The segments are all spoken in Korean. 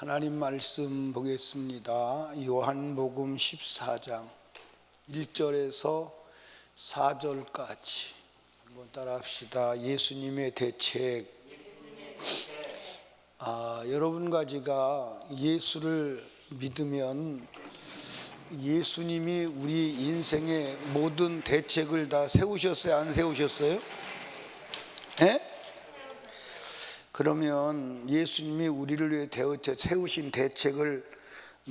하나님 말씀 보겠습니다. 요한복음 14장 1절에서 4절까지 한번 따라 합시다. 예수님의 대책. 여러분과 제가 예수를 믿으면 예수님이 우리 인생의 모든 대책을 다 세우셨어요? 안 세우셨어요? 그러면 예수님이 우리를 위해 세우신 대책을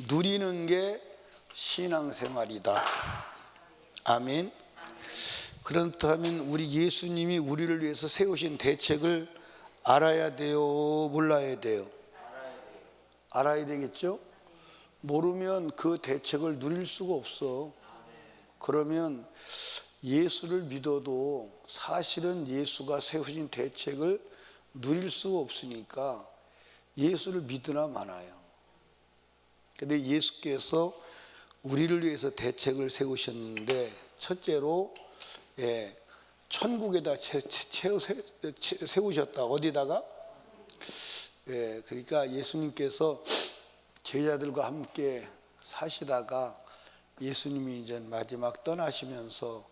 누리는 게 신앙생활이다. 아멘. 그렇다면 우리 예수님이 우리를 위해서 세우신 대책을 알아야 돼요? 몰라야 돼요? 알아야 되겠죠? 모르면 그 대책을 누릴 수가 없어. 그러면 예수를 믿어도 사실은 예수가 세우신 대책을 누릴 수가 없으니까 예수를 믿으나 마나요. 그런데 예수께서 우리를 위해서 대책을 세우셨는데 첫째로 천국에다 세우셨다. 어디다가? 그러니까 예수님께서 제자들과 함께 사시다가 예수님이 이제 마지막 떠나시면서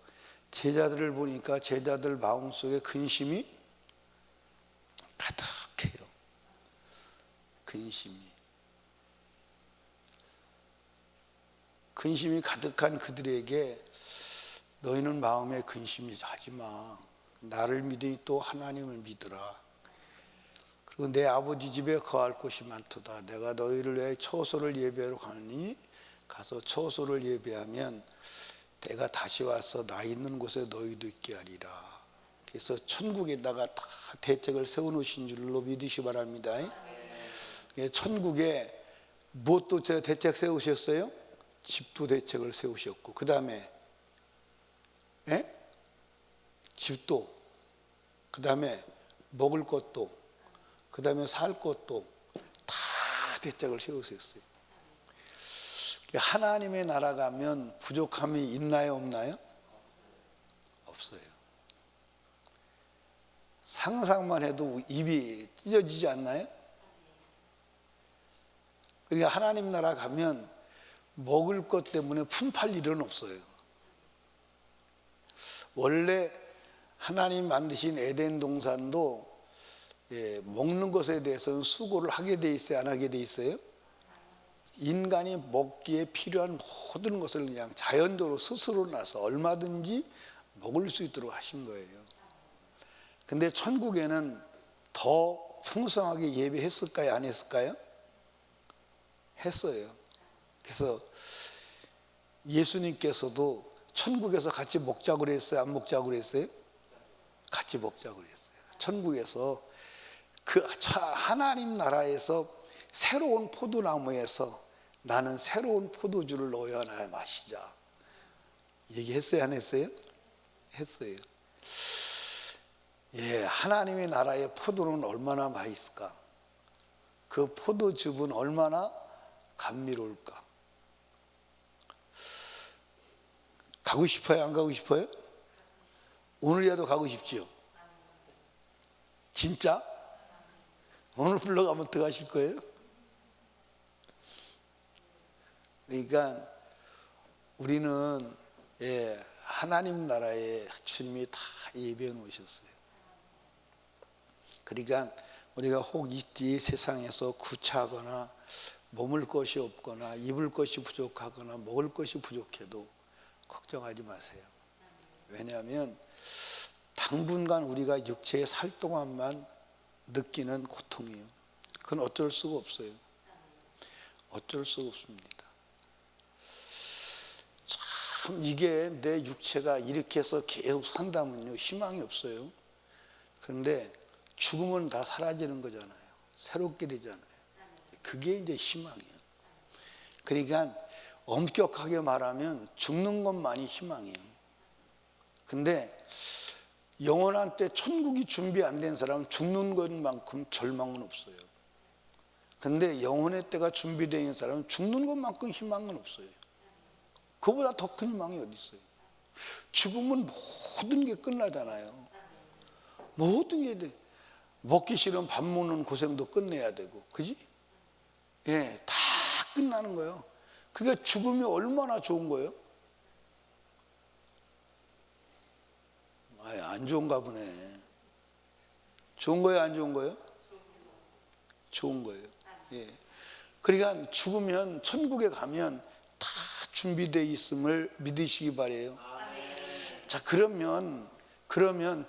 제자들을 보니까 제자들 마음속에 근심이 가득해요. 근심이 가득한 그들에게 너희는 마음에 근심이 하지 마. 나를 믿으니 또 하나님을 믿으라. 그리고 내 아버지 집에 거할 곳이 많도다. 내가 너희를 위해 처소를 예배하러 가느니 가서 처소를 예배하면 내가 다시 와서 나 있는 곳에 너희도 있게 하리라. 그래서 천국에다가 다 대책을 세워놓으신 줄로 믿으시 바랍니다. 천국에 무엇도 대책 세우셨어요? 집도 대책을 세우셨고, 그 다음에 집도, 그 다음에 먹을 것도, 그 다음에 살 것도 다 대책을 세우셨어요. 하나님의 나라 가면 부족함이 있나요, 없나요? 없어요. 상상만 해도 입이 찢어지지 않나요? 그러니까 하나님 나라 가면 먹을 것 때문에 품팔 일은 없어요. 원래 하나님 만드신 에덴 동산도 먹는 것에 대해서는 수고를 하게 돼 있어요? 안 하게 돼 있어요? 인간이 먹기에 필요한 모든 것을 그냥 자연적으로 스스로 나서 얼마든지 먹을 수 있도록 하신 거예요. 근데 천국에는 더 풍성하게 예배했을까요? 안 했을까요? 했어요. 그래서 예수님께서도 천국에서 같이 먹자고 그랬어요? 안 먹자고 그랬어요? 같이 먹자고 그랬어요. 천국에서 그 하나님 나라에서 새로운 포도나무에서 나는 새로운 포도주를 넣어야 마시자. 얘기했어요? 안 했어요? 했어요. 하나님의 나라의 포도는 얼마나 맛있을까? 그 포도즙은 얼마나 감미로울까? 가고 싶어요? 안 가고 싶어요? 오늘이라도 가고 싶지요? 진짜? 오늘 불러가면 어떡하실 거예요? 그러니까 우리는 하나님 나라에 주님이 다 예배해 놓으셨어요. 그러니까 우리가 혹 이 세상에서 구차하거나 머물 것이 없거나 입을 것이 부족하거나 먹을 것이 부족해도 걱정하지 마세요. 왜냐하면 당분간 우리가 육체에 살 동안만 느끼는 고통이에요. 그건 어쩔 수가 없어요. 어쩔 수가 없습니다. 참 이게 내 육체가 이렇게 해서 계속 산다면요 희망이 없어요. 그런데 죽으면 다 사라지는 거잖아요. 새롭게 되잖아요. 그게 이제 희망이에요. 그러니까 엄격하게 말하면 죽는 것만이 희망이에요. 근데 영원한 때 천국이 준비 안 된 사람은 죽는 것만큼 절망은 없어요. 근데 영혼의 때가 준비되어 있는 사람은 죽는 것만큼 희망은 없어요. 그보다 더 큰 희망이 어디 있어요? 죽으면 모든 게 끝나잖아요. 모든 게 먹기 싫으면 밥 먹는 고생도 끝내야 되고, 그지? 예, 다 끝나는 거예요. 그게 죽음이 얼마나 좋은 거예요? 안 좋은가 보네. 좋은 거예요, 안 좋은 거예요? 좋은 거예요. 예. 그러니까 죽으면 천국에 가면 다 준비되어 있음을 믿으시기 바래요. 자, 그러면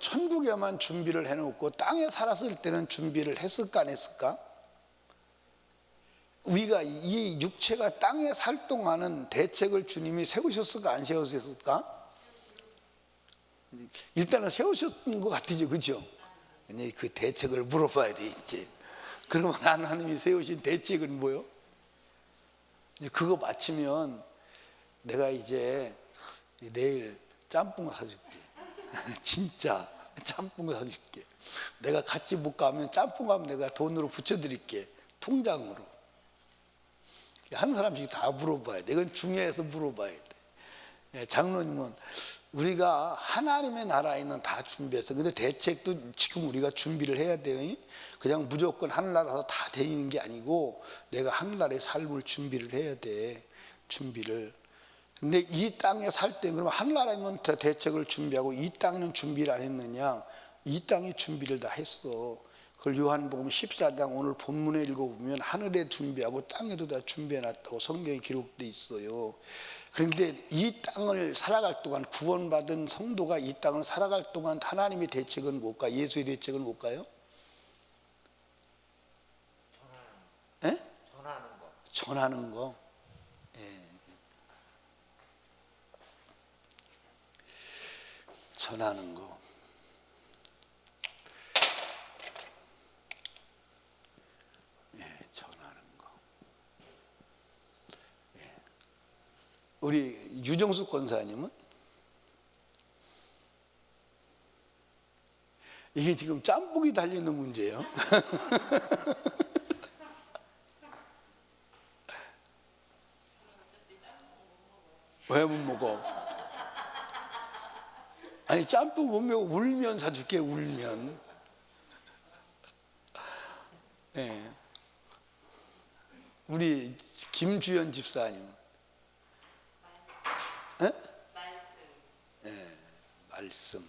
천국에만 준비를 해놓고 땅에 살았을 때는 준비를 했을까 안 했을까? 우리가 이 육체가 땅에 살 동안은 대책을 주님이 세우셨을까 안 세우셨을까? 일단은 세우셨던 것 같으죠, 그죠? 그 대책을 물어봐야 돼 이제. 그러면 하나님이 세우신 대책은 뭐요? 그거 마치면 내가 이제 내일 짬뽕 사줄게. 진짜 짬뽕 사줄게. 내가 같이 못 가면 짬뽕하면 내가 돈으로 붙여드릴게. 통장으로. 한 사람씩 다 물어봐야 돼. 이건 중요해서 물어봐야 돼. 장로님은 우리가 하나님의 나라에는 다 준비해서, 근데 대책도 지금 우리가 준비를 해야 돼요. 그냥 무조건 하늘나라에서 다 되는 게 아니고 내가 하늘나라의 삶을 준비를 해야 돼. 준비를. 근데 이 땅에 살 때 그러면 하늘나라에는 대책을 준비하고 이 땅에는 준비를 안 했느냐? 이 땅에 준비를 다 했어. 그걸 요한복음 14장 오늘 본문에 읽어보면 하늘에 준비하고 땅에도 다 준비해놨다고 성경에 기록되어 있어요. 그런데 이 땅을 살아갈 동안, 구원받은 성도가 이 땅을 살아갈 동안 하나님의 대책은 뭘까? 예수의 대책은 뭘까요? 전하는 거. 전하는 거. 예. 전하는 거. 우리 유정숙 권사님은 이게 지금 짬뽕이 달리는 문제예요. 왜 못 먹어? 아니 짬뽕 못 먹고 울면 사줄게. 울면. 네. 우리 김주연 집사님. 네, 말씀.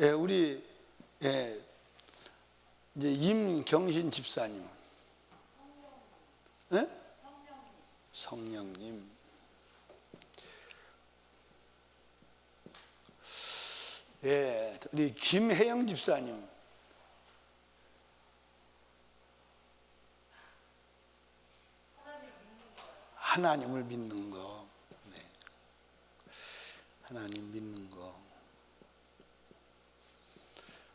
예, 우리 이제 임경신 집사님. 예? 성령님. 예, 우리 김혜영 집사님. 하나님을 믿는 거. 네. 하나님 믿는 거.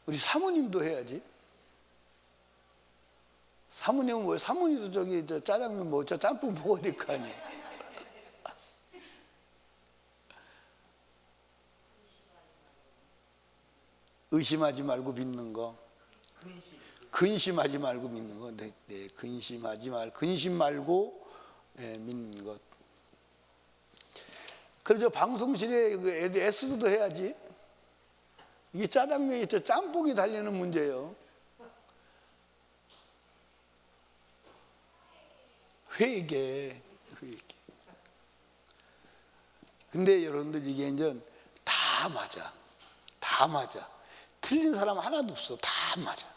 우리 사모님도 해야지. 사모님은 뭐예요? 사모님도 저기 짜장면 먹고 저 짬뽕 먹어야 될 거 아니에요. 의심하지 말고 믿는 거. 근심하지 말고 믿는 거. 네, 네. 근심 말고 믿는 것. 그래서 방송실에 에스도 해야지. 이게 짜장면이 저 짬뽕이 달리는 문제예요. 회개. 근데 여러분들 이게 이제 다 맞아. 다 맞아. 틀린 사람 하나도 없어. 다 맞아.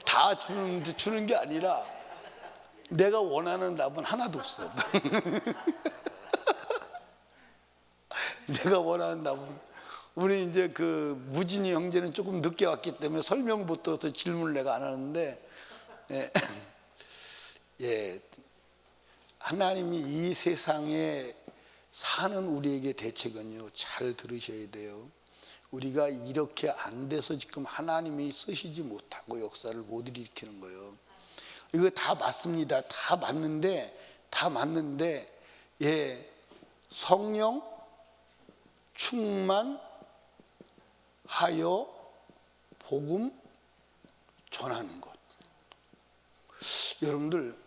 다 주는 게 아니라 내가 원하는 답은 하나도 없어. 내가 원하는 답은, 우리 이제 그 무진이 형제는 조금 늦게 왔기 때문에 설명부터 질문을 내가 안 하는데, 예, 하나님이 이 세상에 사는 우리에게 대책은요, 잘 들으셔야 돼요. 우리가 이렇게 안 돼서 지금 하나님이 쓰시지 못하고 역사를 못 일으키는 거예요. 이거 다 맞습니다. 다 맞는데, 예, 성령 충만하여 복음 전하는 것. 여러분들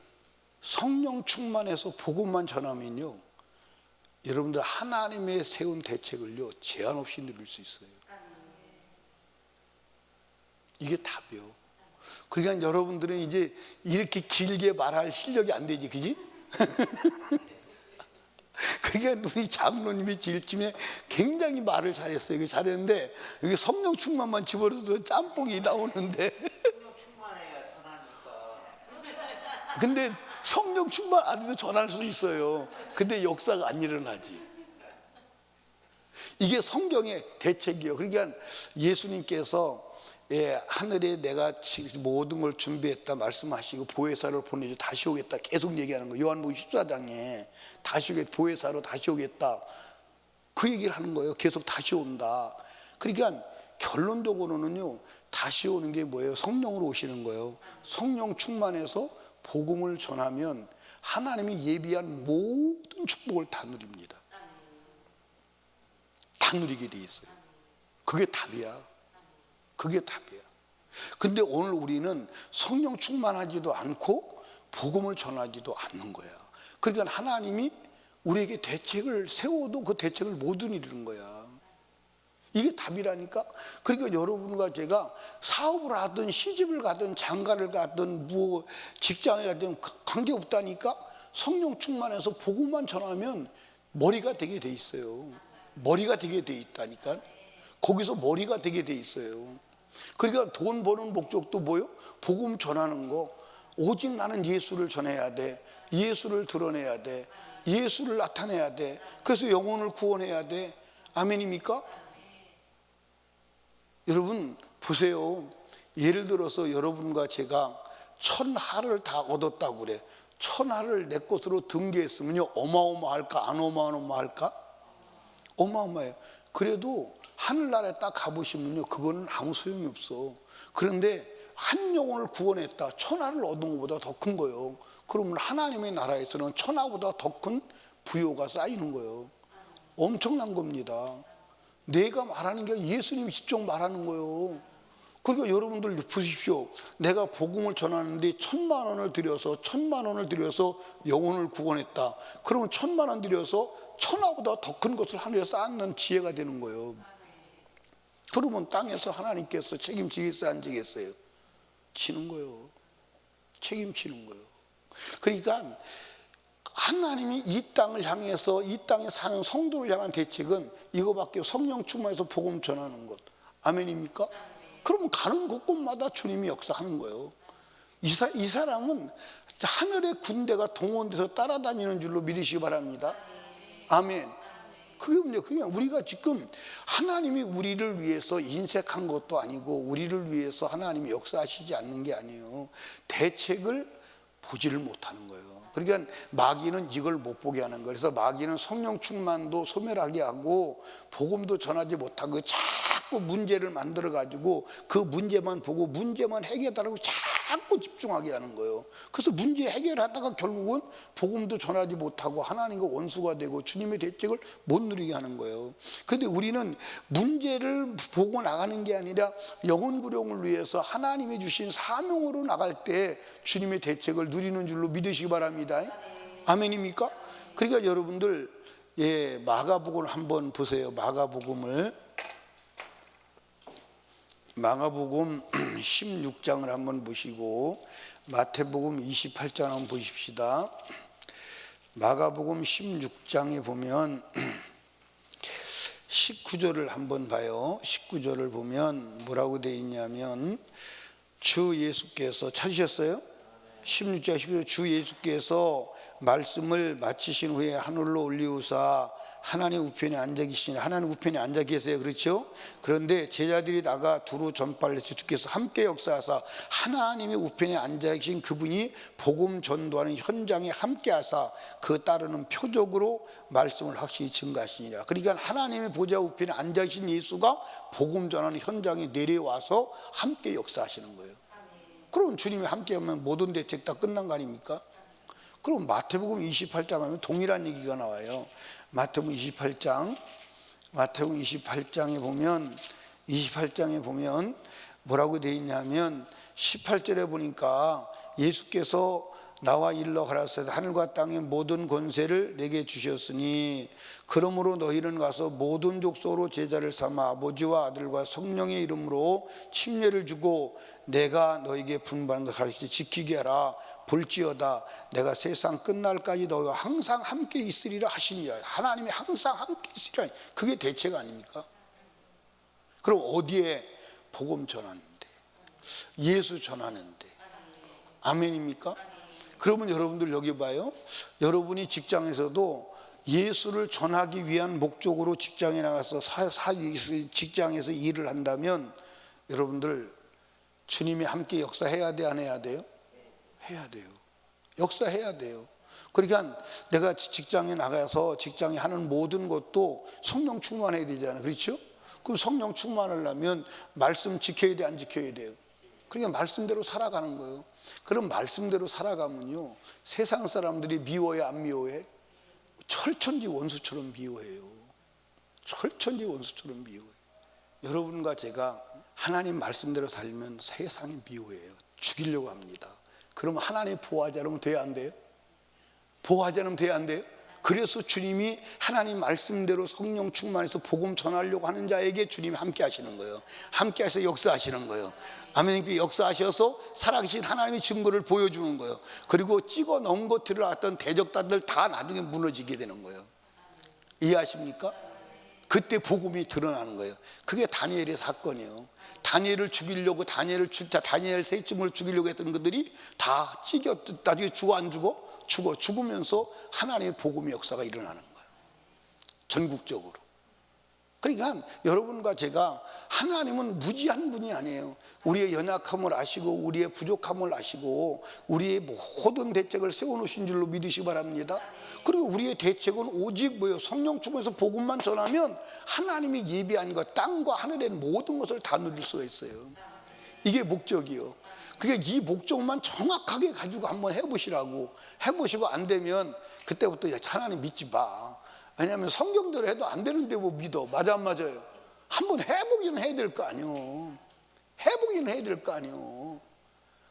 성령 충만해서 복음만 전하면요, 여러분들 하나님의 세운 대책을요 제한 없이 누릴 수 있어요. 이게 답이요. 그러니까 여러분들은 이제 이렇게 길게 말할 실력이 안 되지, 그지? 그러니까 우리 장로님이 질침에 굉장히 말을 잘했어요. 이게 잘했는데 여기 성령 충만만 집어넣어도 짬뽕이 나오는데. 성령 충만해야 전하니까. 근데 성령 충만 안 해도 전할 수 있어요. 근데 역사가 안 일어나지. 이게 성경의 대책이에요. 그러니까 예수님께서 하늘에 내가 모든 걸 준비했다 말씀하시고 보혜사를 보내줘 다시 오겠다 계속 얘기하는 거예요. 요한복음 14장에 다시 오겠다, 보혜사로 다시 오겠다 그 얘기를 하는 거예요. 계속 다시 온다. 그러니까 결론적으로는요 다시 오는 게 뭐예요? 성령으로 오시는 거예요. 성령 충만해서 복음을 전하면 하나님이 예비한 모든 축복을 다 누립니다. 다 누리게 돼 있어요. 그게 답이야. 그게 답이야. 근데 오늘 우리는 성령 충만하지도 않고 복음을 전하지도 않는 거야. 그러니까 하나님이 우리에게 대책을 세워도 그 대책을 못 이루는 거야. 이게 답이라니까. 그러니까 여러분과 제가 사업을 하든 시집을 가든 장가를 가든 뭐 직장에 가든 관계없다니까. 성령 충만해서 복음만 전하면 머리가 되게 돼 있어요. 머리가 되게 돼 있다니까. 거기서 머리가 되게 돼 있어요. 그러니까 돈 버는 목적도 뭐요? 복음 전하는 거. 오직 나는 예수를 전해야 돼. 예수를 드러내야 돼. 예수를 나타내야 돼. 그래서 영혼을 구원해야 돼. 아멘입니까? 여러분 보세요. 예를 들어서 여러분과 제가 1000하를 다 얻었다고 그래. 1000하를 내 것으로 등기했으면요 어마어마할까 안 어마어마할까? 어마어마해요. 그래도 하늘나라에 딱 가보시면요 그거는 아무 소용이 없어. 그런데 한 영혼을 구원했다. 1000하를 얻은 것보다 더 큰 거예요. 그러면 하나님의 나라에서는 1000하보다 더 큰 부요가 쌓이는 거예요. 엄청난 겁니다. 내가 말하는 게 예수님이 직접 말하는 거예요. 그러니까 여러분들 보십시오. 내가 복음을 전하는데 1000만 원을 들여서 영혼을 구원했다. 그러면 1000만 원 들여서 1000하보다 더 큰 것을 하늘에 쌓는 지혜가 되는 거예요. 그러면 땅에서 하나님께서 책임지겠어요, 안 지겠어요? 지는 거예요. 책임지는 거예요. 그러니까 하나님이 이 땅을 향해서 이 땅에 사는 성도를 향한 대책은 이거밖에. 성령 충만해서 복음 전하는 것. 아멘입니까? 그러면 가는 곳곳마다 주님이 역사하는 거예요. 이 사람은 하늘의 군대가 동원돼서 따라다니는 줄로 믿으시기 바랍니다. 아멘. 그게 문제예요. 그냥 우리가 지금 하나님이 우리를 위해서 인색한 것도 아니고 우리를 위해서 하나님이 역사하시지 않는 게 아니에요. 대책을 보지를 못하는 거예요. 그러니까 마귀는 이걸 못 보게 하는 거예요. 그래서 마귀는 성령 충만도 소멸하게 하고 복음도 전하지 못하고 자꾸 문제를 만들어 가지고 그 문제만 보고 문제만 해결하라고 자꾸 집중하게 하는 거예요. 그래서 문제 해결하다가 결국은 복음도 전하지 못하고 하나님과 원수가 되고 주님의 대책을 못 누리게 하는 거예요. 그런데 우리는 문제를 보고 나가는 게 아니라 영혼 구령을 위해서 하나님이 주신 사명으로 나갈 때 주님의 대책을 누리는 줄로 믿으시기 바랍니다. 아멘입니까? 그러니까 여러분들 마가복음을 한번 보세요. 마가복음 16장을 한번 보시고 마태복음 28장 한번 보십시다. 마가복음 16장에 보면 19절을 한번 봐요. 19절을 보면 뭐라고 되어 있냐면 주 예수께서 찾으셨어요? 16장 19절 주 예수께서 말씀을 마치신 후에 하늘로 올리우사 하나님 우편에 앉아 계시니 하나님 우편에 앉아 계세요. 그렇죠? 그런데 제자들이 나가 두루 전파를 해서 주께서 함께 역사하사 하나님의 우편에 앉아 계신 그분이 복음 전도하는 현장에 함께 하사 그 따르는 표적으로 말씀을 확실히 증가하시니라. 그러니까 하나님의 보좌 우편에 앉아 계신 예수가 복음 전하는 현장에 내려와서 함께 역사하시는 거예요. 그럼 주님이 함께 하면 모든 대책 다 끝난 거 아닙니까? 그럼 마태복음 28장 하면 동일한 얘기가 나와요. 마태복음 28장에 보면 뭐라고 되어 있냐면 18절에 보니까 예수께서 나와 일러 가라사대 하늘과 땅의 모든 권세를 내게 주셨으니 그러므로 너희는 가서 모든 족속으로 제자를 삼아 아버지와 아들과 성령의 이름으로 침례를 주고 내가 너에게 분부하는 것을 가르쳐 지키게 하라. 볼지어다 내가 세상 끝날까지 너희와 항상 함께 있으리라 하시니라. 하나님이 항상 함께 있으리라. 그게 대책 아닙니까? 그럼 어디에 복음 전하는데, 예수 전하는데, 아멘입니까? 그러면 여러분들 여기 봐요. 여러분이 직장에서도 예수를 전하기 위한 목적으로 직장에 나가서 직장에서 일을 한다면 여러분들 주님이 함께 역사해야 돼, 안 해야 돼요? 해야 돼요. 역사해야 돼요. 그러니까 내가 직장에 나가서 직장에 하는 모든 것도 성령 충만해야 되잖아요. 그렇죠? 그럼 성령 충만하려면 말씀 지켜야 돼, 안 지켜야 돼요? 그러니까 말씀대로 살아가는 거예요. 그럼 말씀대로 살아가면요, 세상 사람들이 미워해, 안 미워해? 철천지 원수처럼 미워해요. 철천지 원수처럼 미워해요. 여러분과 제가 하나님 말씀대로 살면 세상이 미워해요. 죽이려고 합니다. 그럼 하나님의 보호자는 돼야 안 돼요? 보호자는 돼야 안 돼요? 그래서 주님이 하나님 말씀대로 성령 충만해서 복음 전하려고 하는 자에게 주님이 함께 하시는 거예요. 함께 하셔서 역사하시는 거예요. 아멘. 역사하셔서 살아계신 하나님의 증거를 보여주는 거예요. 그리고 찍어 넣은 것들을 어떤 대적자들 다 나중에 무너지게 되는 거예요. 이해하십니까? 그때 복음이 드러나는 거예요. 그게 다니엘의 사건이에요. 다니엘을 죽이려고 다니엘 세 친구를 죽이려고 했던 것들이 다 찢겨 나중에 죽어 안 죽어? 죽으면서 하나님의 복음의 역사가 일어나는 거예요. 전국적으로. 그러니까 여러분과 제가 하나님은 무지한 분이 아니에요. 우리의 연약함을 아시고 우리의 부족함을 아시고 우리의 모든 대책을 세워놓으신 줄로 믿으시기 바랍니다. 그리고 우리의 대책은 오직 뭐예요? 성령 충만해서 복음만 전하면 하나님이 예비한 것, 땅과 하늘의 모든 것을 다 누릴 수가 있어요. 이게 목적이요. 그게 이 목적만 정확하게 가지고 한번 해보시라고. 해보시고 안 되면 그때부터 하나님 믿지 마. 왜냐하면 성경대로 해도 안 되는데 뭐 믿어. 맞아 안 맞아요? 한번 해보기는 해야 될 거 아니요. 해보기는 해야 될 거 아니요.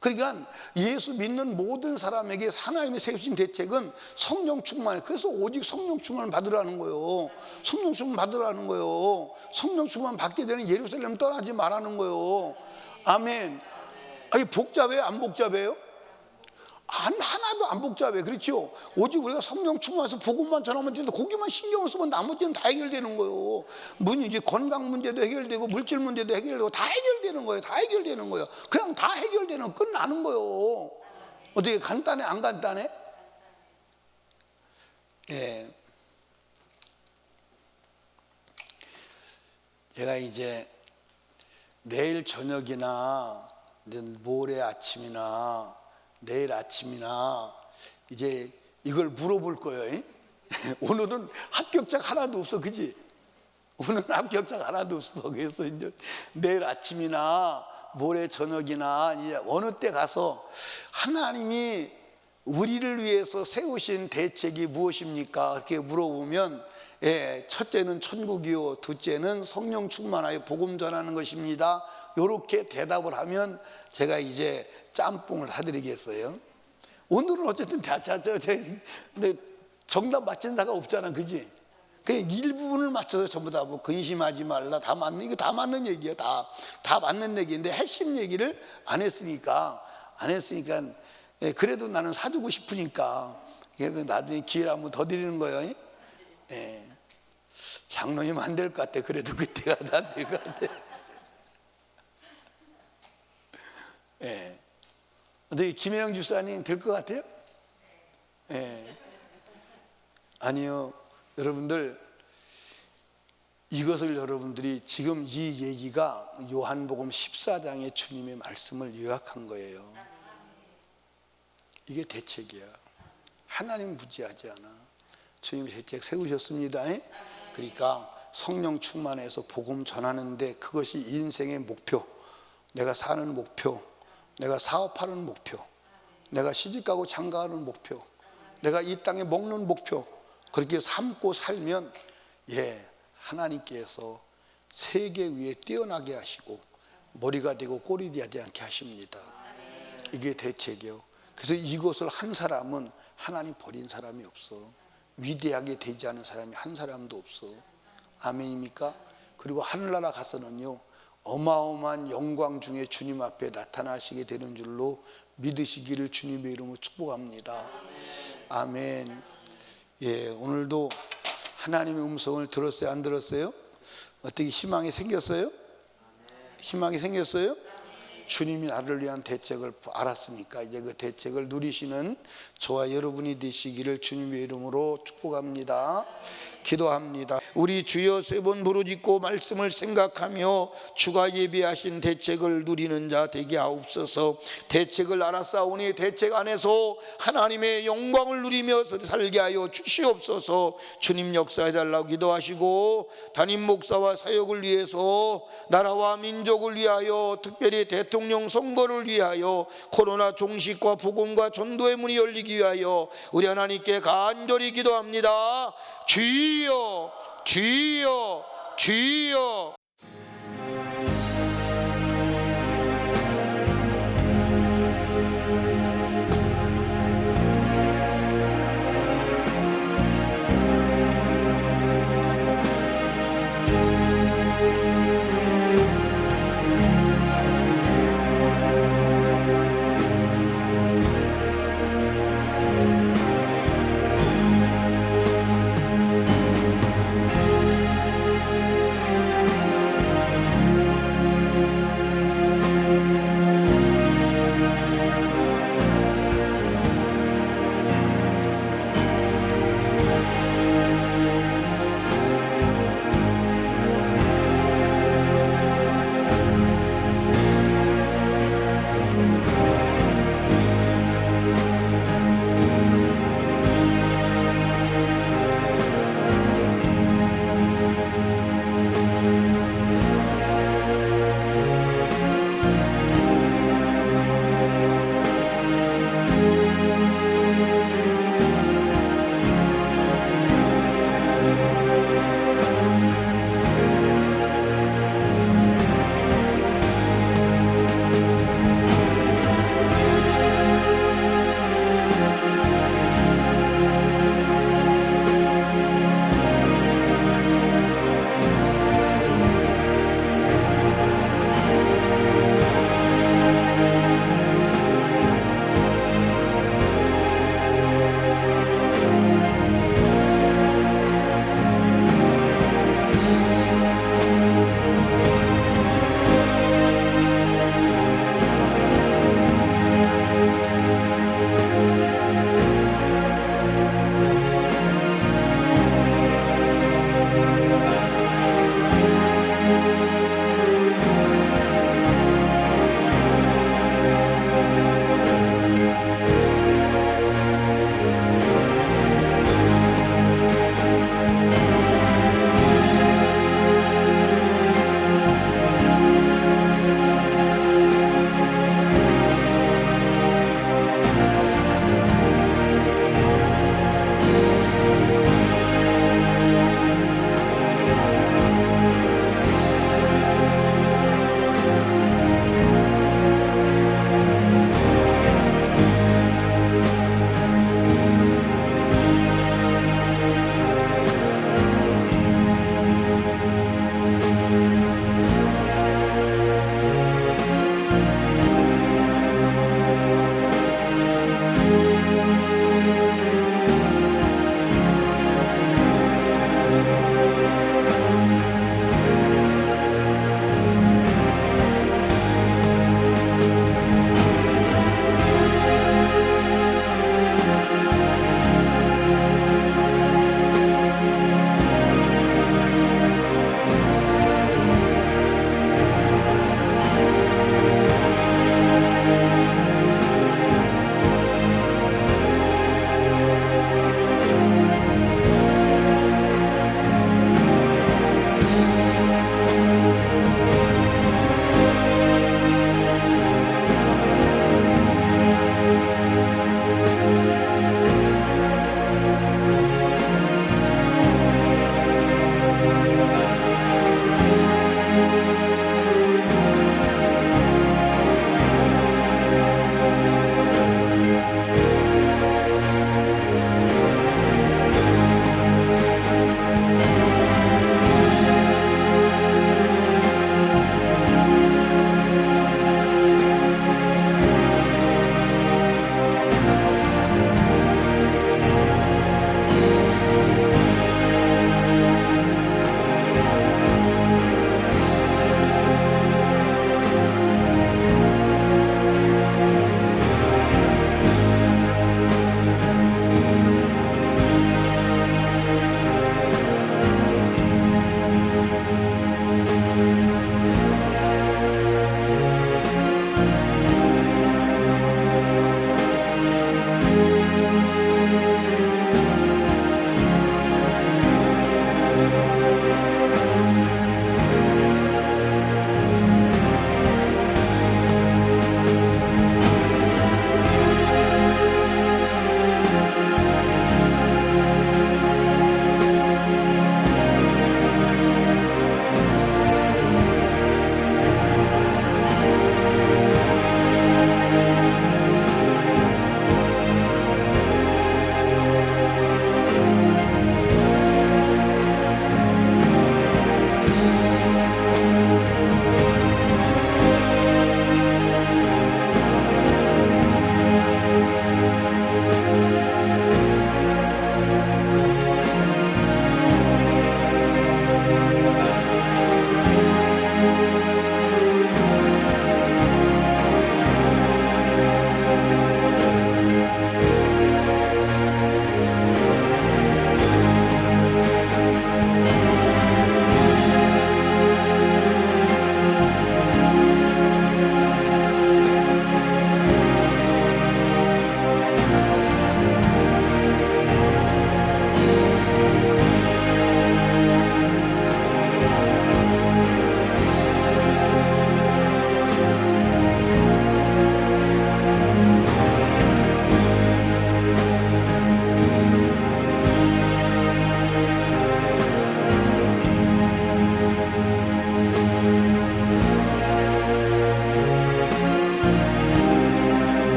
그러니까 예수 믿는 모든 사람에게 하나님이 세우신 대책은 성령 충만. 그래서 오직 성령 충만을 받으라는 거예요. 성령 충만 받으라는 거예요. 성령 충만 받게 되는 예루살렘 떠나지 말라는 거예요. 아멘. 아니 복잡해요? 안 복잡해요? 하나도 안 복잡해. 그렇죠? 오직 우리가 성령 충만해서 복음만 전하면 되는데 거기만 신경을 쓰면 나머지는 다 해결되는 거예요. 이제 건강 문제도 해결되고 물질 문제도 해결되고 다 해결되는 거예요. 다 해결되는 거예요. 그냥 다 해결되는 끝나는 거예요. 어떻게 간단해? 안 간단해? 예. 제가 이제 내일 저녁이나 모레 아침이나 내일 아침이나 이제 이걸 물어볼 거예요. 오늘은 합격자가 하나도 없어, 그지? 오늘은 합격자가 하나도 없어. 그래서 이제 내일 아침이나 모레 저녁이나 이제 어느 때 가서 하나님이 우리를 위해서 세우신 대책이 무엇입니까? 이렇게 물어보면 첫째는 천국이요, 둘째는 성령 충만하여 복음 전하는 것입니다. 이렇게 대답을 하면 제가 이제 짬뽕을 사드리겠어요. 오늘은 어쨌든 근데 정답 맞힌 자가 없잖아, 그지? 그 일부분을 맞춰서 전부 다 뭐 근심하지 말라 다 맞는 이거 다 맞는 얘기야, 다 맞는 얘기인데 핵심 얘기를 안 했으니까 그래도 나는 사주고 싶으니까 그래도 나중에 기회를 한번 더 드리는 거예요. 예. 장로님 안 될 것 같아. 그래도 그때가 다 될 것 같아. 예. 어떻게 김혜영 집사님 될 것 같아요? 예. 아니요. 여러분들 이것을 여러분들이 지금 이 얘기가 요한복음 14장의 주님의 말씀을 요약한 거예요. 이게 대책이야. 하나님 무지하지 않아. 주님이 대책 세우셨습니다. 그러니까 성령 충만해서 복음 전하는데 그것이 인생의 목표, 내가 사는 목표, 내가 사업하는 목표, 내가 시집가고 장가가는 목표, 내가 이 땅에 먹는 목표, 그렇게 삼고 살면 하나님께서 세계 위에 뛰어나게 하시고 머리가 되고 꼴이 되지 않게 하십니다. 이게 대책이요. 그래서 이것을 한 사람은 하나님 버린 사람이 없어. 위대하게 되지 않은 사람이 한 사람도 없어. 아멘입니까? 그리고 하늘나라 가서는요, 어마어마한 영광 중에 주님 앞에 나타나시게 되는 줄로 믿으시기를 주님의 이름으로 축복합니다. 아멘. 예, 오늘도 하나님의 음성을 들었어요? 안 들었어요? 어떻게 희망이 생겼어요? 희망이 생겼어요? 주님이 나를 위한 대책을 알았으니까 이제 그 대책을 누리시는 저와 여러분이 되시기를 주님의 이름으로 축복합니다. 기도합니다. 우리 주여 3번 부르짖고 말씀을 생각하며 주가 예비하신 대책을 누리는 자 되게 하옵소서. 대책을 알았사오니 대책 안에서 하나님의 영광을 누리며 살게 하여 주시옵소서. 주님 역사해달라고 기도하시고, 담임 목사와 사역을 위해서, 나라와 민족을 위하여, 특별히 대통령 선거를 위하여, 코로나 종식과 복음과 전도의 문이 열리기 위하여 우리 하나님께 간절히 기도합니다. 주여, 주여, 주여.